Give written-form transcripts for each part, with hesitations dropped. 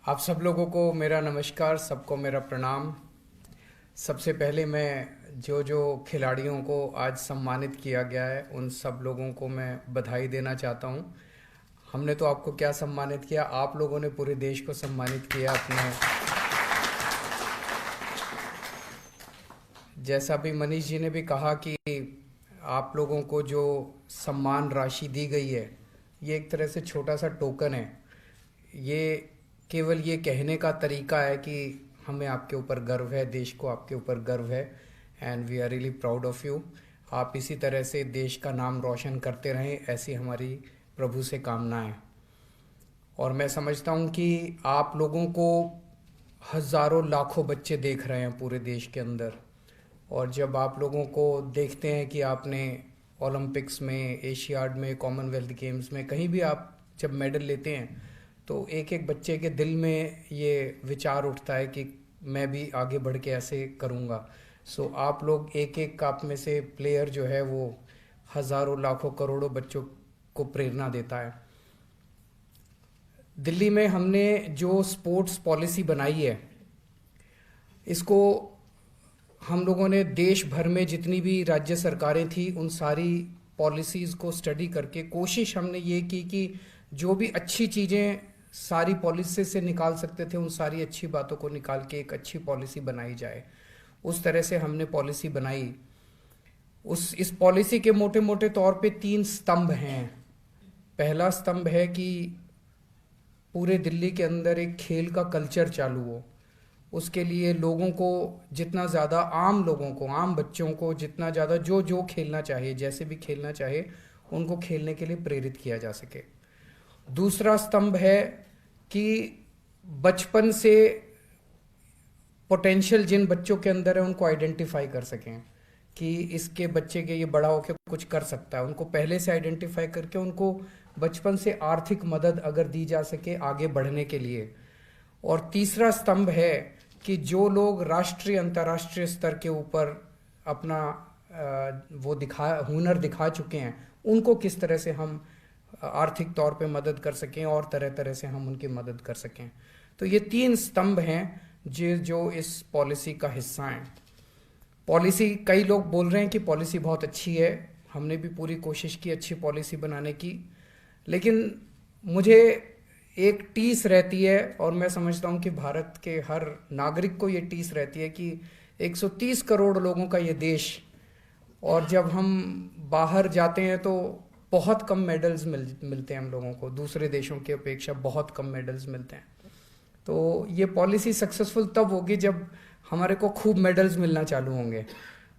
आप सब लोगों को मेरा नमस्कार, सबको मेरा प्रणाम। सबसे पहले मैं जो जो खिलाड़ियों को आज सम्मानित किया गया है उन सब लोगों को मैं बधाई देना चाहता हूँ। हमने तो आपको क्या सम्मानित किया, आप लोगों ने पूरे देश को सम्मानित किया अपने। जैसा भी मनीष जी ने भी कहा कि आप लोगों को जो सम्मान राशि दी गई है, ये एक तरह से छोटा सा टोकन है। ये केवल ये कहने का तरीका है कि हमें आपके ऊपर गर्व है, देश को आपके ऊपर गर्व है, and we are really proud of you. आप इसी तरह से देश का नाम रोशन करते रहें, ऐसी हमारी प्रभु से कामना है। और मैं समझता हूँ कि आप लोगों को हज़ारों लाखों बच्चे देख रहे हैं पूरे देश के अंदर, और जब आप लोगों को देखते हैं कि आपने ओलंपिक्स में, एशियाड में, कॉमनवेल्थ गेम्स में कहीं भी आप जब मेडल लेते हैं, तो एक एक बच्चे के दिल में ये विचार उठता है कि मैं भी आगे बढ़ के ऐसे करूँगा। सो आप लोग एक एक आप में से प्लेयर जो है वो हज़ारों लाखों करोड़ों बच्चों को प्रेरणा देता है। दिल्ली में हमने जो स्पोर्ट्स पॉलिसी बनाई है, इसको हम लोगों ने देश भर में जितनी भी राज्य सरकारें थी उन सारी पॉलिसीज़ को स्टडी करके कोशिश हमने ये की कि जो भी अच्छी चीज़ें सारी पॉलिसी से निकाल सकते थे उन सारी अच्छी बातों को निकाल के एक अच्छी पॉलिसी बनाई जाए। उस तरह से हमने पॉलिसी बनाई। इस पॉलिसी के मोटे मोटे तौर पे 3 स्तंभ हैं। पहला स्तंभ है कि पूरे दिल्ली के अंदर एक खेल का कल्चर चालू हो। उसके लिए लोगों को जितना ज़्यादा, आम लोगों को, आम बच्चों को जितना ज़्यादा जो जो खेलना चाहे, जैसे भी खेलना चाहे, उनको खेलने के लिए प्रेरित किया जा सके। दूसरा स्तंभ है कि बचपन से पोटेंशियल जिन बच्चों के अंदर है उनको आइडेंटिफाई कर सकें कि इसके बच्चे के ये बड़ा होकर कुछ कर सकता है। उनको पहले से आइडेंटिफाई करके उनको बचपन से आर्थिक मदद अगर दी जा सके आगे बढ़ने के लिए। और तीसरा स्तंभ है कि जो लोग राष्ट्रीय अंतर्राष्ट्रीय स्तर के ऊपर अपना हुनर दिखा चुके हैं, उनको किस तरह से हम आर्थिक तौर पे मदद कर सकें और तरह तरह से हम उनकी मदद कर सकें। तो ये 3 स्तंभ हैं जो इस पॉलिसी का हिस्सा हैं। पॉलिसी, कई लोग बोल रहे हैं कि पॉलिसी बहुत अच्छी है, हमने भी पूरी कोशिश की अच्छी पॉलिसी बनाने की, लेकिन मुझे एक टीस रहती है, और मैं समझता हूँ कि भारत के हर नागरिक को ये टीस रहती है कि 130 करोड़ लोगों का ये देश, और जब हम बाहर जाते हैं तो बहुत कम मेडल्स मिलते हैं हम लोगों को, दूसरे देशों की अपेक्षा बहुत कम मेडल्स मिलते हैं। तो ये पॉलिसी सक्सेसफुल तब होगी जब हमारे को खूब मेडल्स मिलना चालू होंगे।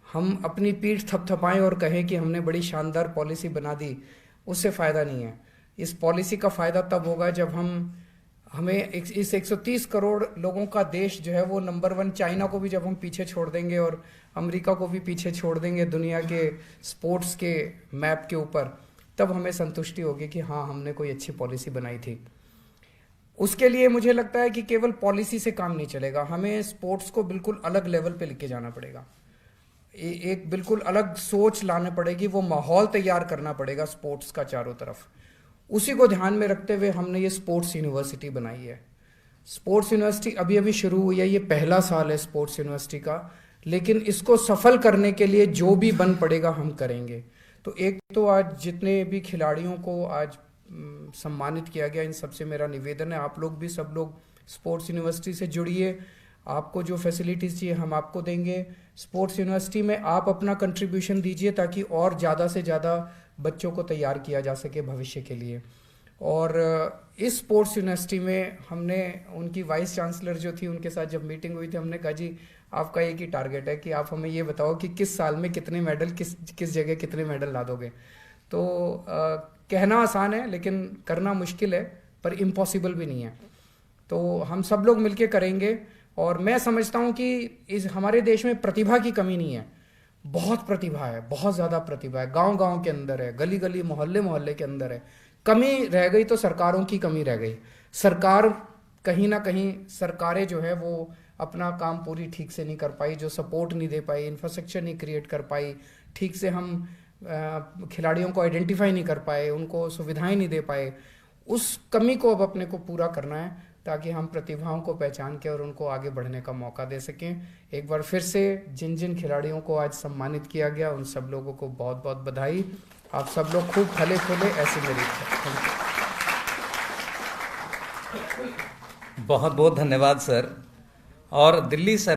हम अपनी पीठ थपथपाएं और कहें कि हमने बड़ी शानदार पॉलिसी बना दी, उससे फ़ायदा नहीं है। इस पॉलिसी का फ़ायदा तब होगा जब हमें इस 130 करोड़ लोगों का देश जो है वो नंबर 1, चाइना को भी जब हम पीछे छोड़ देंगे और अमेरिका को भी पीछे छोड़ देंगे दुनिया के स्पोर्ट्स के मैप के ऊपर, तब हमें संतुष्टि होगी कि हाँ, हमने कोई अच्छी पॉलिसी बनाई थी। उसके लिए मुझे लगता है कि केवल पॉलिसी से काम नहीं चलेगा, हमें स्पोर्ट्स को बिल्कुल अलग लेवल पे लेके जाना पड़ेगा। एक बिल्कुल अलग सोच लानी पड़ेगी, वो माहौल तैयार करना पड़ेगा स्पोर्ट्स का चारों तरफ। उसी को ध्यान में रखते हुए हमने ये स्पोर्ट्स यूनिवर्सिटी बनाई है। स्पोर्ट्स यूनिवर्सिटी अभी अभी शुरू हुई है, ये पहला साल है स्पोर्ट्स यूनिवर्सिटी का, लेकिन इसको सफल करने के लिए जो भी बन पड़ेगा हम करेंगे। तो एक तो आज जितने भी खिलाड़ियों को आज सम्मानित किया गया, इन सबसे मेरा निवेदन है, आप लोग भी, सब लोग स्पोर्ट्स यूनिवर्सिटी से जुड़िए। आपको जो फैसिलिटीज़ चाहिए हम आपको देंगे। स्पोर्ट्स यूनिवर्सिटी में आप अपना कंट्रीब्यूशन दीजिए ताकि और ज़्यादा से ज़्यादा बच्चों को तैयार किया जा सके भविष्य के लिए। और इस स्पोर्ट्स यूनिवर्सिटी में हमने उनकी वाइस चांसलर जो थी, उनके साथ जब मीटिंग हुई थी, हमने कहा जी आपका एक ही टारगेट है कि आप हमें ये बताओ कि किस साल में कितने मेडल, किस जगह कितने मेडल ला दोगे। तो कहना आसान है लेकिन करना मुश्किल है, पर इम्पॉसिबल भी नहीं है। तो हम सब लोग मिलके करेंगे। और मैं समझता हूँ कि इस हमारे देश में प्रतिभा की कमी नहीं है, बहुत प्रतिभा है, बहुत ज़्यादा प्रतिभा है, गांव गांव के अंदर है, गली गली, मोहल्ले मोहल्ले के अंदर है। कमी रह गई तो सरकारों की कमी रह गई। सरकार कहीं ना कहीं, सरकारें जो है वो अपना काम पूरी ठीक से नहीं कर पाई, जो सपोर्ट नहीं दे पाई, इंफ्रास्ट्रक्चर नहीं क्रिएट कर पाई, ठीक से हम खिलाड़ियों को आइडेंटिफाई नहीं कर पाए, उनको सुविधाएं नहीं दे पाए। उस कमी को अब अपने को पूरा करना है ताकि हम प्रतिभाओं को पहचान के और उनको आगे बढ़ने का मौका दे सकें। एक बार फिर से जिन जिन खिलाड़ियों को आज सम्मानित किया गया उन सब लोगों को बहुत बहुत बधाई। आप सब लोग खूब फले फूले, ऐसी मेरी इच्छा। बहुत बहुत धन्यवाद सर। और दिल्ली सर